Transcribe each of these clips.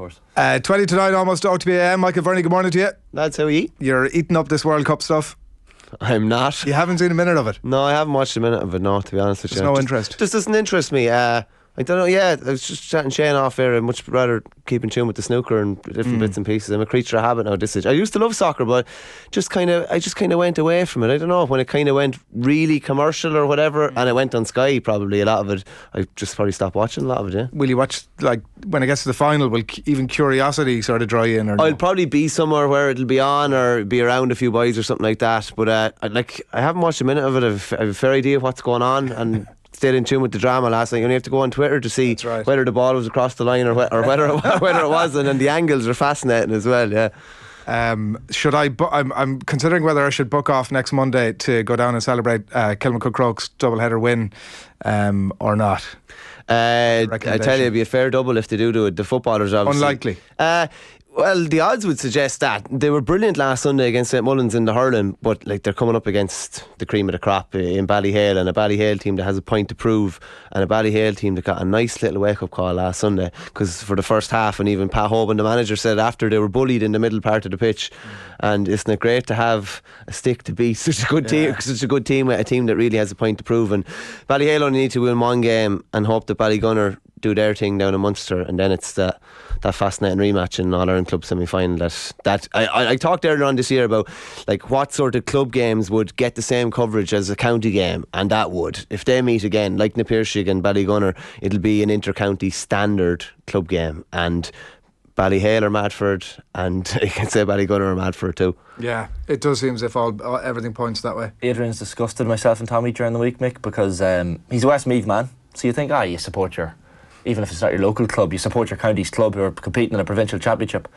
course. 20 to 9 almost, OTB AM. Michael Verney, good morning to you. That's how we eat. You're eating up this World Cup stuff. I'm not. You haven't seen a minute of it? No, I haven't watched a minute of it, no, to be honest with you. There's no interest? Just doesn't interest me. I don't know, I was just chatting Shane off there. I'd much rather keep in tune with the snooker and different bits and pieces. I'm a creature of habit now at this age. I used to love soccer, but I just kind of went away from it. I don't know, when it kind of went really commercial or whatever, and it went on Sky probably, a lot of it, I just probably stopped watching a lot of it, yeah. Will you watch, like, when it gets to the final, will even curiosity sort of draw you in? Or I'll probably be somewhere where it'll be on or be around a few boys or something like that, but I haven't watched a minute of it. I have a fair idea of what's going on, and stayed in tune with the drama last night. You only have to go on Twitter to see whether the ball was across the line or whether it wasn't, and the angles are fascinating as well. Yeah. Should I? I'm considering whether I should book off next Monday to go down and celebrate Kilmacud Croke's doubleheader win, or not. I tell you, it'd be a fair double if they do it. The footballers, obviously. Unlikely. Well, the odds would suggest that. They were brilliant last Sunday against St Mullins in the hurling, but like, they're coming up against the cream of the crop in Ballyhale, and a Ballyhale team that has a point to prove, and a Ballyhale team that got a nice little wake-up call last Sunday, because for the first half, and even Pat Hoban, the manager, said after, they were bullied in the middle part of the pitch. And isn't it great to have a stick to beat such a good team, such a good team with a team that really has a point to prove? And Ballyhale only need to win one game and hope that Ballygunner do their thing down in Munster, and then it's that fascinating rematch in All-Ireland Club semi-final that I talked earlier on this year about, like, what sort of club games would get the same coverage as a county game, and that would, if they meet again, like Na Piarsaigh and Ballygunner, it'll be an intercounty standard club game, and Ballyhale are mad for it, and you can say Ballygunner are mad for it too. Yeah, it does seem as if everything points that way. Adrian's disgusted myself and Tommy during the week, Mick, because he's a Westmeath man, so you think, you support your, even if it's not your local club, you support your county's club who are competing in a provincial championship.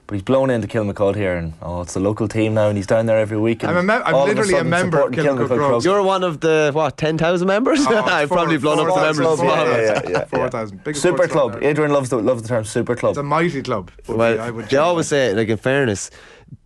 But he's blown into Kilmacud here, and it's the local team now, and he's down there every week. I'm literally a member of Kilmacud Club. You're one of the 10,000 members? I've probably blown up the members. Yeah. 4,000. Super club. Adrian loves the term super club. It's a mighty club. Well, they always say, like, in fairness,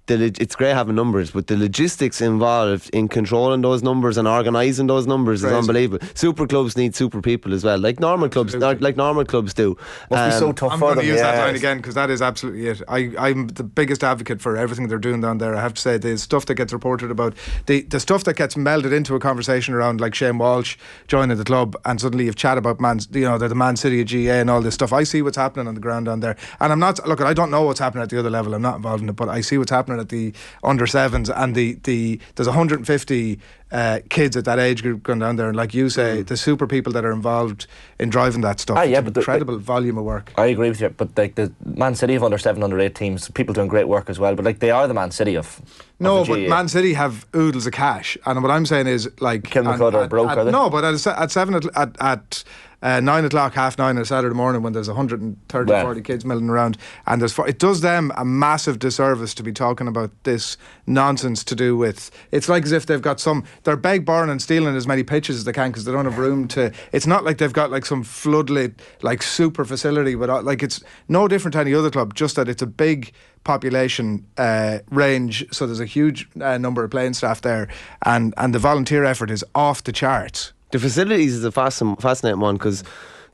it's great having numbers, but the logistics involved in controlling those numbers and organising those numbers is unbelievable. Super clubs need super people as well, like normal clubs, like normal clubs do. Must be so tough I'm for them. I'm going to use that line again, because that is absolutely it. I'm the biggest advocate for everything they're doing down there. I have to say, the stuff that gets reported about, the stuff that gets melded into a conversation around, like Shane Walsh joining the club, and suddenly you've chat about they're the Man City of GA and all this stuff. I see what's happening on the ground down there, and I'm not, look, I don't know what's happening at the other level, I'm not involved in it, but I see what's happening at the under sevens, and there's 150 kids at that age group going down there, and like you say, the super people that are involved in driving that stuff. It's an incredible volume of work. I agree with you, but like the Man City of under 7, under 8 teams, people doing great work as well, but like they are the Man City of but Man City have oodles of cash, and what I'm saying is, like, Kilmacud are broke, are they? No, but at 7 at 9 o'clock, 9:30 on a Saturday morning, when there's 130, 40 kids milling around, and it does them a massive disservice to be talking about this nonsense to do with, it's like as if they've got they're beg, borrowing and stealing as many pitches as they can because they don't have room to. It's not like they've got like some floodlit, like, super facility, but like, it's no different to any other club, just that it's a big population range, so there's a huge number of playing staff there, and the volunteer effort is off the charts. The facilities is a fascinating one, because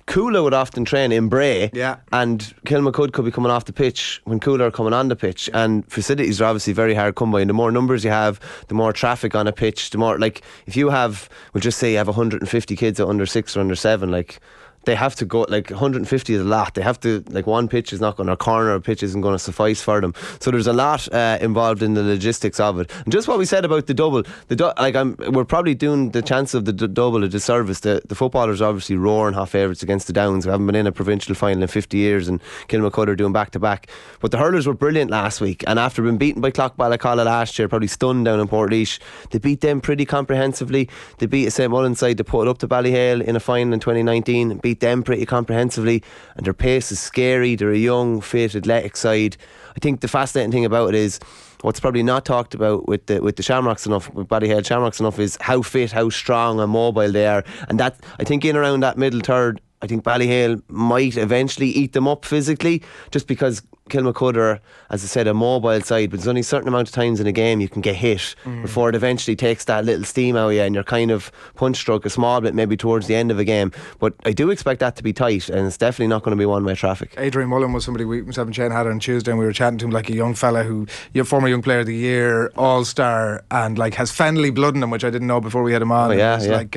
Coola would often train in Bray, and Kilmacud could be coming off the pitch when Coola are coming on the pitch, and facilities are obviously very hard to come by, and the more numbers you have, the more traffic on a pitch, the more, like, if you have, we'll just say you have 150 kids at under 6 or under 7, like, they have to go, like, 150 is a lot. They have to, like, one pitch is not going to, a corner of pitch isn't going to suffice for them. So there's a lot involved in the logistics of it. And just what we said about the double, we're probably doing the chance of the double a disservice. The footballers are obviously roaring hot favourites against the Downs, who haven't been in a provincial final in 50 years, and Kilmacud are doing back to back. But the hurlers were brilliant last week, and after being beaten by Clough-Ballacalla last year, probably stunned down in Portlaoise, they beat them pretty comprehensively. They beat a St Mullins side, they put it up to Ballyhale in a final in 2019, beat them pretty comprehensively, and their pace is scary. They're a young, fit, athletic side. I think the fascinating thing about it is, what's probably not talked about with the Shamrocks enough, with Ballyhale Shamrocks enough, is how fit, how strong and mobile they are. And that, I think, in around that middle third, I think Ballyhale might eventually eat them up physically, just because Kilmacud are, as I said, a mobile side, but there's only a certain amount of times in a game you can get hit before it eventually takes that little steam out of you and you're kind of punch struck a small bit maybe towards the end of a game. But I do expect that to be tight, and it's definitely not going to be one-way traffic. Adrian Mullen was somebody myself and Shane had on Tuesday, and we were chatting to him like a young fella who, former Young Player of the Year, All-Star, and like has Fennelly blood in him, which I didn't know before we had him on. Like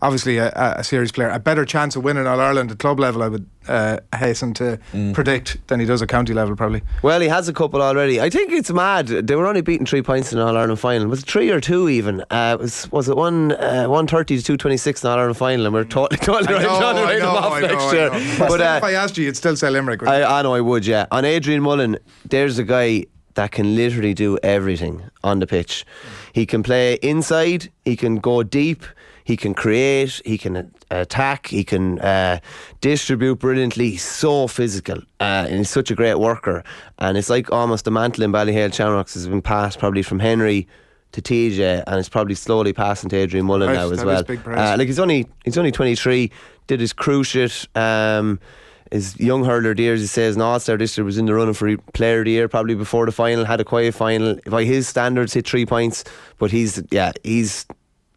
obviously a serious player, a better chance of winning All-Ireland at club level, I would hasten to predict, than he does at county level probably. Well, he has a couple already. I think it's mad. They were only beaten 3 points in the All-Ireland final. Was it 3 or 2 even? Was it 130 to 226 in the All-Ireland final, and we're totally right off next year. But if I asked you, you'd still say Limerick. I know I would, yeah. On Adrian Mullen, there's a guy that can literally do everything on the pitch. He can play inside, he can go deep, he can create, he can attack, he can distribute brilliantly. He's so physical, and he's such a great worker. And it's like almost the mantle in Ballyhale Shamrocks has been passed probably from Henry to TJ, and it's probably slowly passing to Adrian Mullen now as well. Like he's only 23, did his cruciate. His young hurler of the year, as he says, an All-Star this year, was in the running for Player of the Year probably before the final, had a quiet final. By his standards, hit 3 points, but he's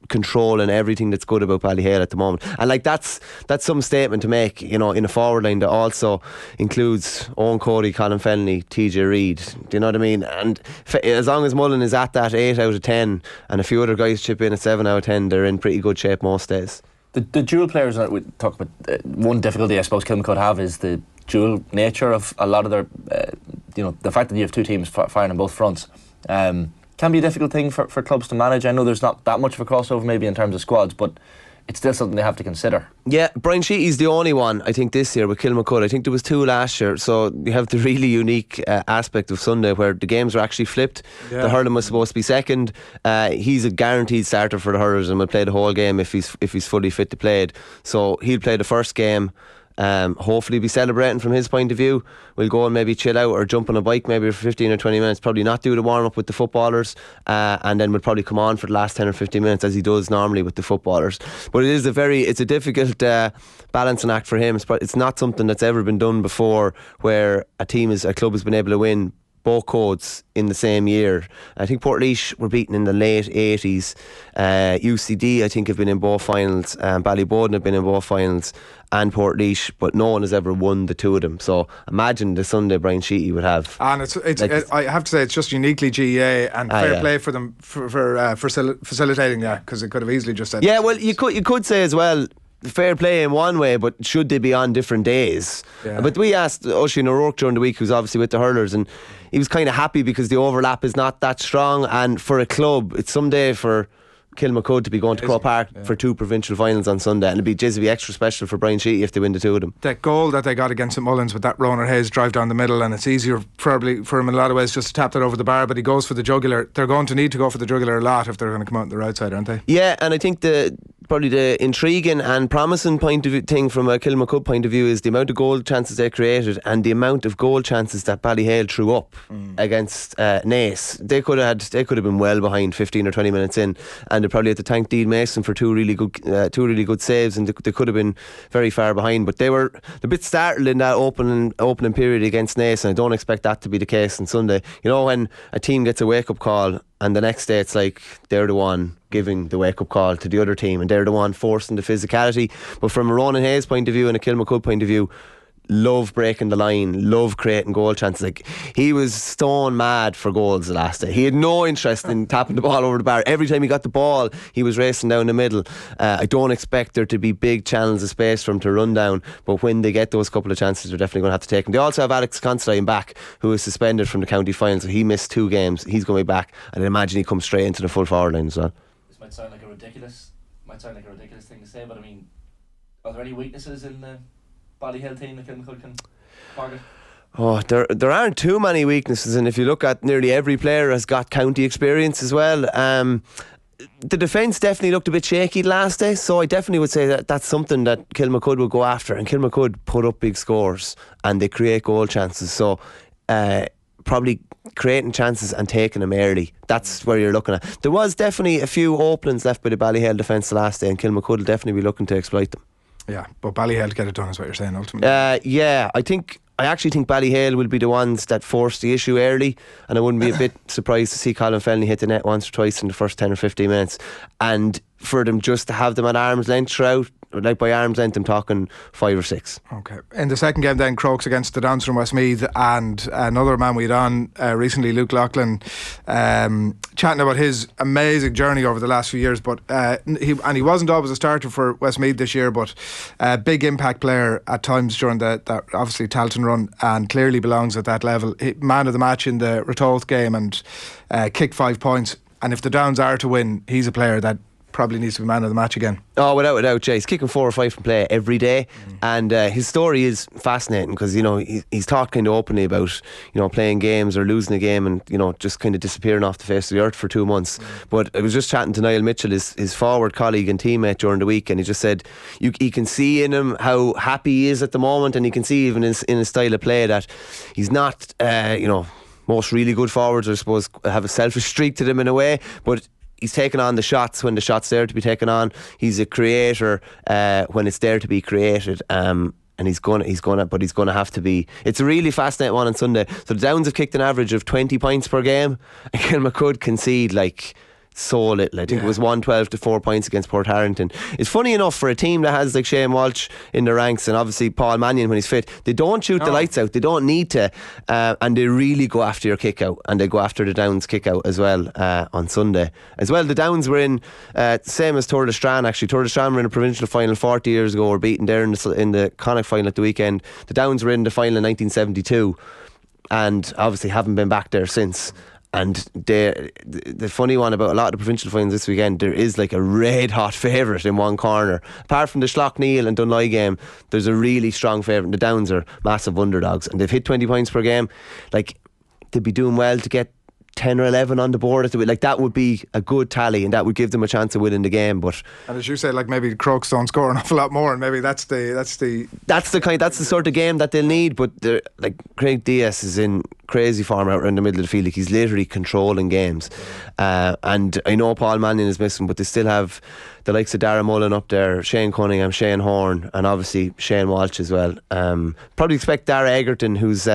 controlling everything that's good about Ballyhale at the moment. And like that's some statement to make, in a forward line that also includes Owen Cody, Colin Fennelly, TJ Reid. Do you know what I mean? And as long as Mullen is at that 8 out of 10 and a few other guys chip in at 7 out of 10, they're in pretty good shape most days. The dual players that we talk about, one difficulty I suppose Kilmacud have is the dual nature of a lot of their, the fact that you have two teams firing on both fronts. Can be a difficult thing for clubs to manage. I know there's not that much of a crossover maybe in terms of squads, but it's still something they have to consider. Yeah, Brian Sheehy's the only one I think this year with Kilmacud. I think there was 2 last year, so you have the really unique aspect of Sunday where the games are actually flipped. The hurling was supposed to be second. He's a guaranteed starter for the hurlers and will play the whole game if he's fully fit to play it. So he'll play the first game. Hopefully be celebrating from his point of view. We'll go and maybe chill out or jump on a bike maybe for 15 or 20 minutes, probably not do the warm up with the footballers, and then we'll probably come on for the last 10 or 15 minutes as he does normally with the footballers. But it's a difficult balancing act for him. It's not something that's ever been done before where a club has been able to win both codes in the same year. I think Portlaoise were beaten in the late 80s. UCD I think have been in both finals. Ballyboden have been in both finals, and Portlaoise, but no one has ever won the two of them. So imagine the Sunday Brian Sheehy would have. And I have to say it's just uniquely GEA, and fair play for them for facilitating that, because it could have easily just said. Yeah, well you could say as well, fair play in one way, but should they be on different days? But we asked Oisin O'Rourke during the week, who's obviously with the hurlers, and he was kind of happy because the overlap is not that strong, and for a club it's someday for Kilmacud to be going to Croke Park for 2 provincial finals on Sunday, and it'd be extra special for Brian Sheehy if they win the 2 of them. That goal that they got against St Mullins with that Ronan Hayes drive down the middle, and it's easier probably for him in a lot of ways just to tap that over the bar, but he goes for the jugular. They're going to need to go for the jugular a lot if they're going to come out on the right side, aren't they? Yeah, and I think probably the intriguing and promising point of view thing from a Kilmacud point of view is the amount of goal chances they created and the amount of goal chances that Ballyhale threw up against Naas. They could have been well behind 15 or 20 minutes in, and they probably had to thank Dean Mason for two really good saves, and they could have been very far behind. But they were a bit startled in that opening period against Naas, and I don't expect that to be the case on Sunday. When a team gets a wake up call and the next day it's like they're the one giving the wake up call to the other team and they're the one forcing the physicality. But from a Ronan Hayes point of view and a Kilmacud point of view, love breaking the line, love creating goal chances. Like, he was stone mad for goals the last day. He had no interest in tapping the ball over the bar. Every time he got the ball, he was racing down the middle. I don't expect there to be big channels of space for him to run down, but when they get those couple of chances, they're definitely going to have to take them. They also have Alex Considine back, who was suspended from the county final, so he missed 2 games. He's going to be back, and I imagine he comes straight into the full forward line as well. This might sound like a ridiculous thing to say, but I mean, are there any weaknesses in the Ballyhale team that Kilmacud can target? Oh, there aren't too many weaknesses, and if you look at nearly every player has got county experience as well. The defence definitely looked a bit shaky last day, so I definitely would say that that's something that Kilmacud will go after, and Kilmacud put up big scores and they create goal chances, so probably creating chances and taking them early. That's where you're looking at. There was definitely a few openings left by the Ballyhale defence the last day, and Kilmacud will definitely be looking to exploit them. Yeah, but Ballyhale to get it done is what you're saying ultimately. Yeah, I think I actually think Ballyhale will be the ones that force the issue early, and I wouldn't be a bit surprised to see Colin Fennelly hit the net once or twice in the first 10 or 15 minutes, and for them just to have them at arm's length throughout. Like by arm's length, I'm talking 5 or 6. Okay. In the second game then, Crokes against the Downs from Westmeath, and another man we had on recently, Luke Loughlin, chatting about his amazing journey over the last few years. But he wasn't always a starter for Westmeath this year, but big impact player at times during that obviously Talton run, and clearly belongs at that level. Man of the match in the Ratoath game, and kicked 5 points. And if the Downs are to win, he's a player that probably needs to be man of the match again. Oh, without doubt, Jay. He's kicking 4 or 5 from play every day, and his story is fascinating because he's talked kind of openly about playing games or losing a game and just kind of disappearing off the face of the earth for 2 months. But I was just chatting to Niall Mitchell, his forward colleague and teammate, during the week, and he just said you can see in him how happy he is at the moment, and you can see even in his style of play that he's not most really good forwards, I suppose, have a selfish streak to them in a way, but he's taking on the shots when the shot's there to be taken on. He's a creator when it's there to be created. And he's gonna have to be. It's a really fascinating one on Sunday. So the Downs have kicked an average of 20 points per game, and Kilmacud concede so little. I think it was 112 to 4 points against Port Harrington. It's funny enough for a team that has Shane Walsh in the ranks, and obviously Paul Mannion when he's fit, they don't shoot the lights out. They don't need to, and they really go after your kick out, and they go after the Downs kick out as well on Sunday as well. The Downs were in same as Tour de Strand actually. Tour de Strand were in a provincial final 40 years ago, were beaten there in the Connacht final at the weekend. The Downs were in the final in 1972 and obviously haven't been back there since. And the funny one about a lot of the provincial finals this weekend, there is a red hot favourite in one corner. Apart from the Schlockneil and Dunloy game, there's a really strong favourite. The Downs are massive underdogs, and they've hit 20 points per game. They'd be doing well to get 10 or 11 on the board at the that would be a good tally, and that would give them a chance of winning the game. But and as you say, maybe Crokes don't score an awful lot more, and maybe that's the sort of game that they'll need. But Craig Diaz is in crazy form out around the middle of the field. He's literally controlling games, and I know Paul Mannion is missing, but they still have the likes of Darragh Mullen up there, Shane Cunningham, Shane Horn, and obviously Shane Walsh as well. Probably expect Dara Egerton, who's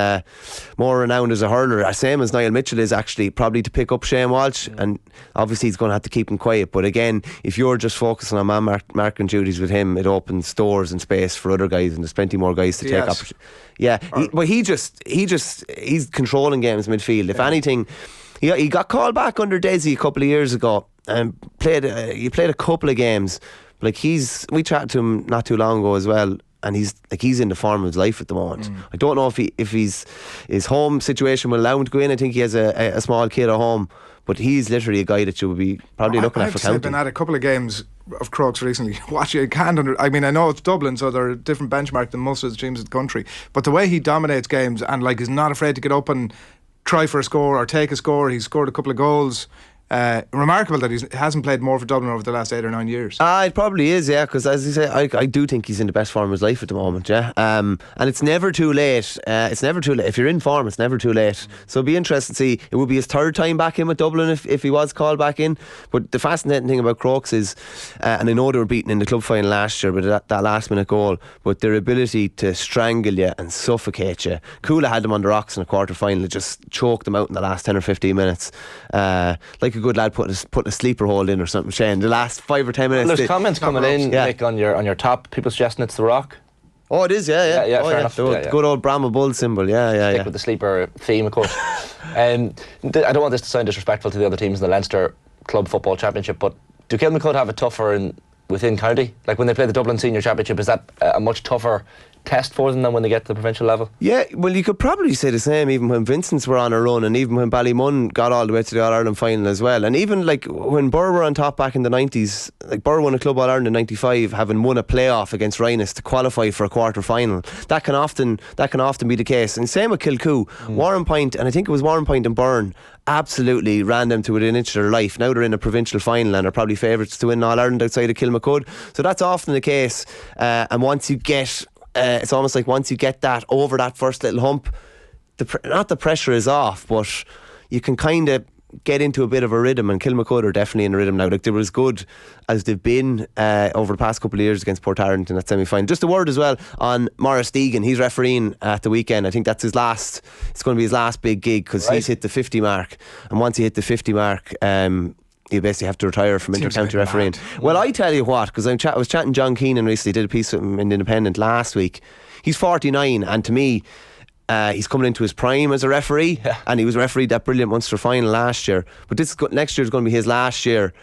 more renowned as a hurler, same as Niall Mitchell is actually, probably to pick up Shane Walsh, and obviously he's going to have to keep him quiet. But again, if you're just focusing on man marking duties with him, it opens doors and space for other guys, and there's plenty more guys to take opportunity. Yeah, he's controlling games midfield. If anything, he got called back under Desi a couple of years ago and played a couple of games. We chatted to him not too long ago as well, and he's in the form of his life at the moment. I don't know if his home situation will allow him to go in. I think he has a small kid at home, but he's literally a guy that you would be probably looking at for county. I've been at a couple of games of Crokes recently. I know it's Dublin, so they're a different benchmark than most of the teams in the country, but the way he dominates games and is not afraid to get up and try for a score or take a score. He's scored a couple of goals. Remarkable that he hasn't played more for Dublin over the last 8 or 9 years. It probably is, yeah, because as you say, I do think he's in the best form of his life at the moment, yeah. And it's never too late. If you're in form, it's never too late. So it'll be interesting to see. It would be his 3rd time back in with Dublin if he was called back in. But the fascinating thing about Crokes is, and I know they were beaten in the club final last year with that last minute goal, but their ability to strangle you and suffocate you. Coola had them on the rocks in a quarter final, just choked them out in the last 10 or 15 minutes. A good lad putting a sleeper hold in or something, Shane, the last 5 or 10 minutes. Well, there's comments coming in, Nick, on your top, people suggesting it's the Rock. Oh, it is, yeah, fair enough. Good old Brahma Bull symbol, Stick with the sleeper theme, of course. I don't want this to sound disrespectful to the other teams in the Leinster Club Football Championship, but do Kilmacud have it tougher within county? When they play the Dublin Senior Championship, is that a much tougher test for them than when they get to the provincial level? Yeah, well, you could probably say the same even when Vincent's were on a run, and even when Ballymun got all the way to the All-Ireland final as well, and even when Burr were on top back in the 90s, Burr won a Club All-Ireland in 95, having won a playoff against Rhinus to qualify for a quarter final. That can often be the case, and same with Kilcoo. Warren Point, and I think it was Warren Point and Byrne, absolutely ran them to within an inch of their life. Now they're in a provincial final and are probably favourites to win All-Ireland outside of Kilmacud, so that's often the case. And once you get it's almost like once you get that over that first little hump, not the pressure is off, but you can kind of get into a bit of a rhythm, and Kilmacud are definitely in a rhythm now. Like, they were as good as they've been over the past couple of years against Port Tarrant in that semi-final. Just a word as well on Maurice Deegan. He's refereeing at the weekend. I think that's it's going to be his last big gig, because he's hit the 50 mark, and once he hit the 50 mark, you basically have to retire from intercounty refereeing. Well, I tell you what, because I was chatting John Keenan recently, did a piece with him in the Independent last week. He's 49, and to me, he's coming into his prime as a referee, and he was refereed that brilliant Munster final last year. But next year is going to be his last year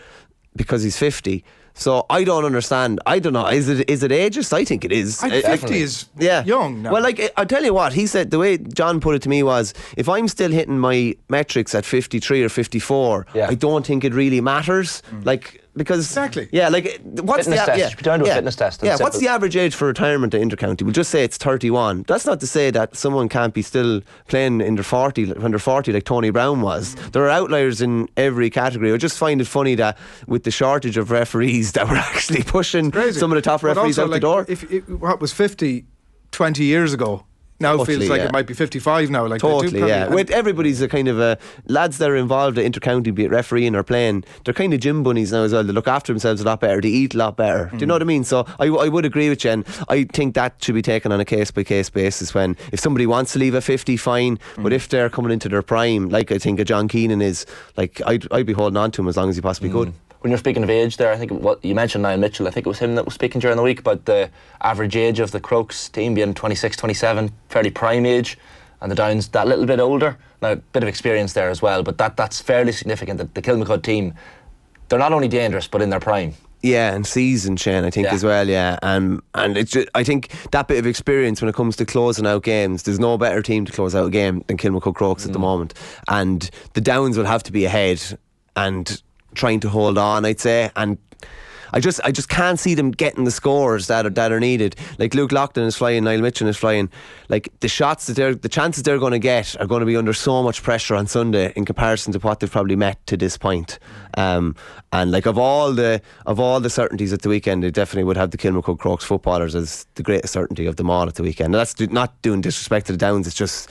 because he's 50. So I don't understand. I don't know. Is it ageist? I think it is. 50 is young now. Well, like, I'll tell you what, he said, the way John put it to me was, if I'm still hitting my metrics at 53 or 54, I don't think it really matters. Like, because exactly, like, what's fitness test? You should be down to a fitness test. What's the average age for retirement at intercounty? We'll just say it's 31. That's not to say that someone can't be still playing under 40 like Tony Brown was. There are outliers in every category. I just find it funny that with the shortage of referees, that we're actually pushing some of the top referees out the door. What was 50 20 years ago now feels like it might be 55 now. Like, totally, with everybody's a kind of lads that are involved at intercounty, be it refereeing or playing, they're kind of gym bunnies now as well. They look after themselves a lot better, they eat a lot better. Do you know what I mean? So I would agree with you, and I think that should be taken on a case by case basis. When if somebody wants to leave at 50, fine, but if they're coming into their prime, like I think a John Keenan is, like, I'd be holding on to him as long as he possibly could. When you're speaking of age there, I think what you mentioned, Niall Mitchell, I think it was him that was speaking during the week about the average age of the Crokes team being 26, 27, fairly prime age, and the Downs that little bit older. Now, a bit of experience there as well, but that's fairly significant that the Kilmacud team, they're not only dangerous, but in their prime. Yeah, and seasoned, Shane, I think, as well, and it's just, I think that bit of experience when it comes to closing out games, there's no better team to close out a game than Kilmacud Crokes at the moment, and the Downs will have to be ahead and trying to hold on, I'd say, and I just can't see them getting the scores that are needed. Like, Luke Loughlin is flying, Niall Mitchell is flying. Like, the chances they're going to get are going to be under so much pressure on Sunday in comparison to what they've probably met to this point. And like, of all the certainties at the weekend, they definitely would have the Kilmacud Crokes footballers as the greatest certainty of them all at the weekend. And that's not doing disrespect to the Downs. It's just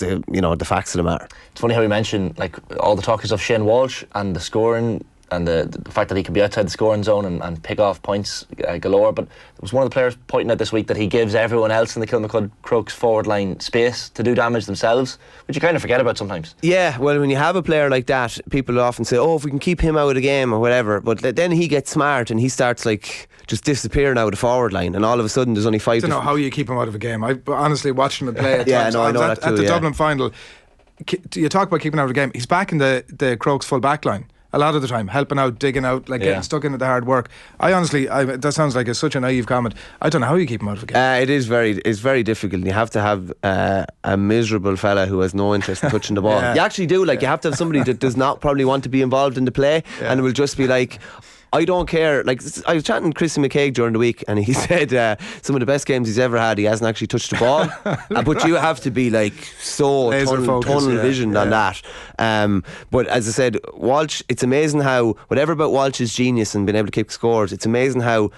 the, the facts of the matter. It's funny how we mentioned, like, all the talk is of Shane Walsh and the scoring and the fact that he can be outside the scoring zone and pick off points galore, but there was one of the players pointing out this week that he gives everyone else in the Kilmacud Crokes forward line space to do damage themselves, which you kind of forget about sometimes. Yeah, well, when you have a player like that, people often say, if we can keep him out of the game or whatever, but then he gets smart and he starts, like, just disappearing out of the forward line, and all of a sudden there's only 5. I don't know how you keep him out of a game. I honestly watched him play at times. I know that too, at the Dublin final, you talk about keeping out of the game, he's back in the Crokes full back line a lot of the time, helping out, digging out, like, getting stuck into the hard work. I honestly, that sounds like such a naive comment. I don't know how you keep him out of a game. It's very difficult. You have to have a miserable fella who has no interest in touching the ball. You actually do. Like, you have to have somebody that does not probably want to be involved in the play, and will just be like, I don't care. Like, I was chatting to Chrissy McCaig during the week, and he said some of the best games he's ever had, he hasn't actually touched the ball. But you have to be, like, so tunnel visioned on that. But as I said, Walsh, it's amazing how, whatever about Walsh's genius and being able to kick scores, it's amazing how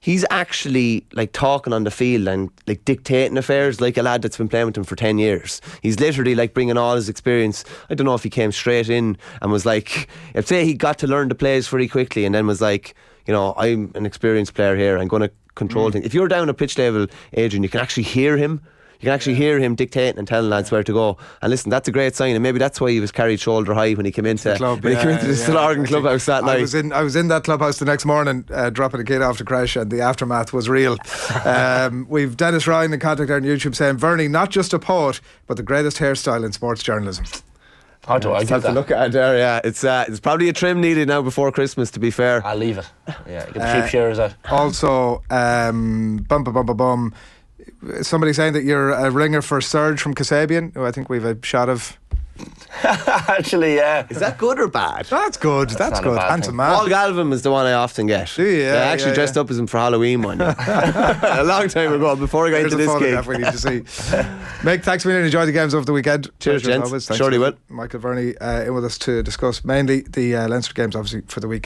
he's actually, like, talking on the field and, like, dictating affairs like a lad that's been playing with him for 10 years. He's literally, like, bringing all his experience. I don't know if he came straight in and was like, if say he got to learn the plays very quickly and then was like, I'm an experienced player here, I'm going to control things. If you're down at pitch level, Adrian, you can actually hear him. You can actually hear him dictating and telling lads where to go. And listen, that's a great sign, and maybe that's why he was carried shoulder high when he came into the Slorgan clubhouse that night. I was in that clubhouse the next morning, dropping a kid off to crash, and the aftermath was real. We've Dennis Ryan in contact on YouTube saying, Verney, not just a poet, but the greatest hairstyle in sports journalism. How do I have to look at it there? Yeah, it's probably a trim needed now before Christmas, to be fair. I'll leave it. Yeah, get the sheep shearers out. Also, somebody saying that you're a ringer for Serge from Kasabian, who I think we've a shot of. Actually, yeah. Is that good or bad? That's good. That's good. Handsome man. Paul Galvin is the one I often get. Yeah, I actually dressed up as him for Halloween one year. A long time ago, before I got into this gig. We need to see. Mick, thanks for enjoy the games over the weekend. Cheers, gents. Surely will. Michael Verney in with us to discuss mainly the Leinster games, obviously, for the weekend.